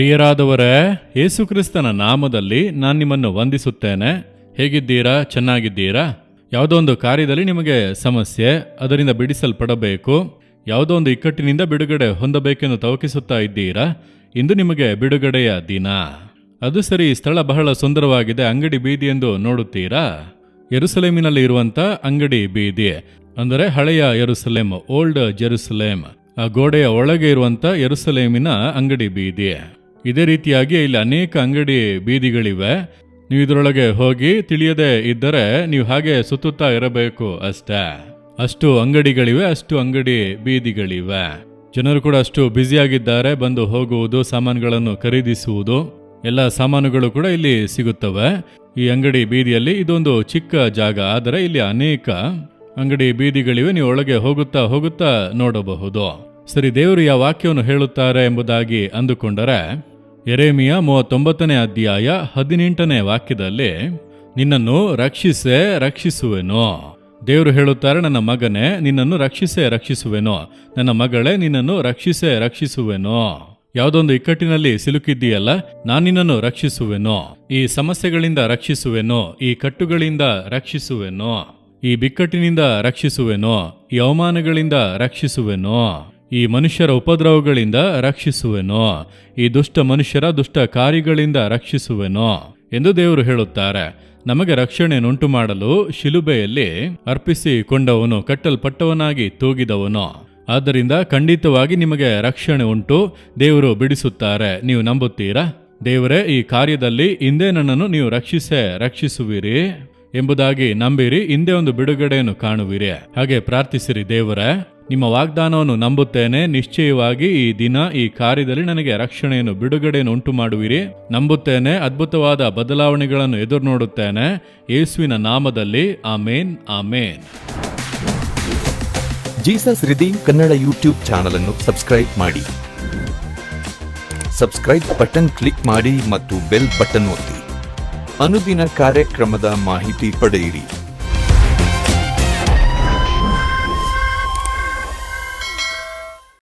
ಪ್ರಿಯರಾದವರೇ, ಯೇಸುಕ್ರಿಸ್ತನ ನಾಮದಲ್ಲಿ ನಾನು ನಿಮ್ಮನ್ನು ವಂದಿಸುತ್ತೇನೆ. ಹೇಗಿದ್ದೀರಾ? ಚೆನ್ನಾಗಿದ್ದೀರಾ? ಯಾವುದೋ ಒಂದು ಕಾರ್ಯದಲ್ಲಿ ನಿಮಗೆ ಸಮಸ್ಯೆ, ಅದರಿಂದ ಬಿಡಿಸಲ್ಪಡಬೇಕು, ಯಾವುದೋ ಒಂದು ಇಕ್ಕಟ್ಟಿನಿಂದ ಬಿಡುಗಡೆ ಹೊಂದಬೇಕೆಂದು ತವಕಿಸುತ್ತಾ ಇದ್ದೀರಾ? ಇಂದು ನಿಮಗೆ ಬಿಡುಗಡೆಯ ದಿನ. ಅದು ಸರಿ, ಸ್ಥಳ ಬಹಳ ಸುಂದರವಾಗಿದೆ, ಅಂಗಡಿ ಬೀದಿ ಎಂದು ನೋಡುತ್ತೀರಾ? ಯೆರೂಸಲೇಮಿನಲ್ಲಿ ಇರುವಂಥ ಅಂಗಡಿ ಬೀದಿ ಅಂದರೆ ಹಳೆಯ ಯೆರೂಸಲೇಮ್, ಓಲ್ಡ್ ಜೆರುಸಲೇಮ್, ಆ ಗೋಡೆಯ ಒಳಗೆ ಇರುವಂಥ ಯೆರೂಸಲೇಮಿನ ಅಂಗಡಿ ಬೀದಿ. ಇದೇ ರೀತಿಯಾಗಿ ಇಲ್ಲಿ ಅನೇಕ ಅಂಗಡಿ ಬೀದಿಗಳಿವೆ. ನೀವು ಇದರೊಳಗೆ ಹೋಗಿ ತಿಳಿಯದೇ ಇದ್ದರೆ ನೀವು ಹಾಗೆ ಸುತ್ತುತ್ತಾ ಇರಬೇಕು ಅಷ್ಟೇ. ಅಷ್ಟು ಅಂಗಡಿಗಳಿವೆ, ಅಷ್ಟು ಅಂಗಡಿ ಬೀದಿಗಳಿವೆ. ಜನರು ಕೂಡ ಅಷ್ಟು ಬ್ಯುಸಿಯಾಗಿದ್ದಾರೆ. ಬಂದು ಹೋಗುವುದು, ಸಾಮಾನುಗಳನ್ನು ಖರೀದಿಸುವುದು, ಎಲ್ಲ ಸಾಮಾನುಗಳು ಕೂಡ ಇಲ್ಲಿ ಸಿಗುತ್ತವೆ ಈ ಅಂಗಡಿ ಬೀದಿಯಲ್ಲಿ. ಇದೊಂದು ಚಿಕ್ಕ ಜಾಗ, ಆದರೆ ಇಲ್ಲಿ ಅನೇಕ ಅಂಗಡಿ ಬೀದಿಗಳಿವೆ. ನೀವು ಒಳಗೆ ಹೋಗುತ್ತಾ ಹೋಗುತ್ತಾ ನೋಡಬಹುದು. ಸರಿ, ದೇವರು ಯಾವ ವಾಕ್ಯವನ್ನು ಹೇಳುತ್ತಾರೆ ಎಂಬುದಾಗಿ ಅಂದುಕೊಂಡರೆ, ಯೆರೆಮೀಯ 39ನೇ ಅಧ್ಯಾಯ 18ನೇ ವಾಕ್ಯದಲ್ಲಿ, ನಿನ್ನನ್ನು ರಕ್ಷಿಸುವೆನು. ದೇವರು ಹೇಳುತ್ತಾರೆ, ನನ್ನ ಮಗನೇ ನಿನ್ನನ್ನು ರಕ್ಷಿಸುವೆನು, ನನ್ನ ಮಗಳೇ ನಿನ್ನನ್ನು ರಕ್ಷಿಸುವೆನು. ಯಾವುದೊಂದು ಇಕ್ಕಟ್ಟಿನಲ್ಲಿ ಸಿಲುಕಿದ್ದೀಯಲ್ಲ, ನಾನು ನಿನ್ನನ್ನು ರಕ್ಷಿಸುವೆನು. ಈ ಸಮಸ್ಯೆಗಳಿಂದ ರಕ್ಷಿಸುವೆನು, ಈ ಕಟ್ಟುಗಳಿಂದ ರಕ್ಷಿಸುವೆನು, ಈ ಬಿಕ್ಕಟ್ಟಿನಿಂದ ರಕ್ಷಿಸುವೆನು, ಈ ಅವಮಾನಗಳಿಂದ ರಕ್ಷಿಸುವೆನು, ಈ ಮನುಷ್ಯರ ಉಪದ್ರವಗಳಿಂದ ರಕ್ಷಿಸುವೆನು, ಈ ದುಷ್ಟ ಮನುಷ್ಯರ ದುಷ್ಟ ಕಾರ್ಯಗಳಿಂದ ರಕ್ಷಿಸುವೆನು ಎಂದು ದೇವರು ಹೇಳುತ್ತಾರೆ. ನಮಗೆ ರಕ್ಷಣೆಯನ್ನುಂಟು ಮಾಡಲು ಶಿಲುಬೆಯಲ್ಲಿ ಅರ್ಪಿಸಿಕೊಂಡವನು, ಕಟ್ಟಲ್ಪಟ್ಟವನಾಗಿ ತೂಗಿದವನು. ಆದ್ದರಿಂದ ಖಂಡಿತವಾಗಿ ನಿಮಗೆ ರಕ್ಷಣೆ ಉಂಟು, ದೇವರು ಬಿಡಿಸುತ್ತಾರೆ. ನೀವು ನಂಬುತ್ತೀರಾ? ದೇವರೇ, ಈ ಕಾರ್ಯದಲ್ಲಿ ಹಿಂದೆ ನನ್ನನ್ನು ನೀವು ರಕ್ಷಿಸುವಿರಿ ಎಂಬುದಾಗಿ ನಂಬಿರಿ, ಹಿಂದೆ ಒಂದು ಬಿಡುಗಡೆಯನ್ನು ಕಾಣುವಿರಿ. ಹಾಗೆ ಪ್ರಾರ್ಥಿಸಿರಿ, ದೇವರೇ ನಿಮ್ಮ ವಾಗ್ದಾನವನ್ನು ನಂಬುತ್ತೇನೆ, ನಿಶ್ಚಯವಾಗಿ ಈ ದಿನ ಈ ಕಾರ್ಯದಲ್ಲಿ ನನಗೆ ರಕ್ಷಣೆಯನ್ನು ಬಿಡುಗಡೆಯನ್ನು ಉಂಟು ಮಾಡುವಿರಿ. ನಂಬುತ್ತೇನೆ, ಅದ್ಭುತವಾದ ಬದಲಾವಣೆಗಳನ್ನು ಎದುರು ನೋಡುತ್ತೇನೆ. ಯೇಸುವಿನ ನಾಮದಲ್ಲಿ ಆಮೇನ್, ಆಮೇನ್. Jesus redeem Kannada YouTube channel ಅನ್ನು ಸಬ್ಸ್ಕ್ರೈಬ್ ಮಾಡಿ. ಸಬ್ಸ್ಕ್ರೈಬ್ ಬಟನ್ ಕ್ಲಿಕ್ ಮಾಡಿ ಮತ್ತು ಬೆಲ್ ಬಟನ್ ಒತ್ತಿ. ಅನುದಿನ ಕಾರ್ಯಕ್ರಮದ ಮಾಹಿತಿ ಪಡೆಯಿರಿ.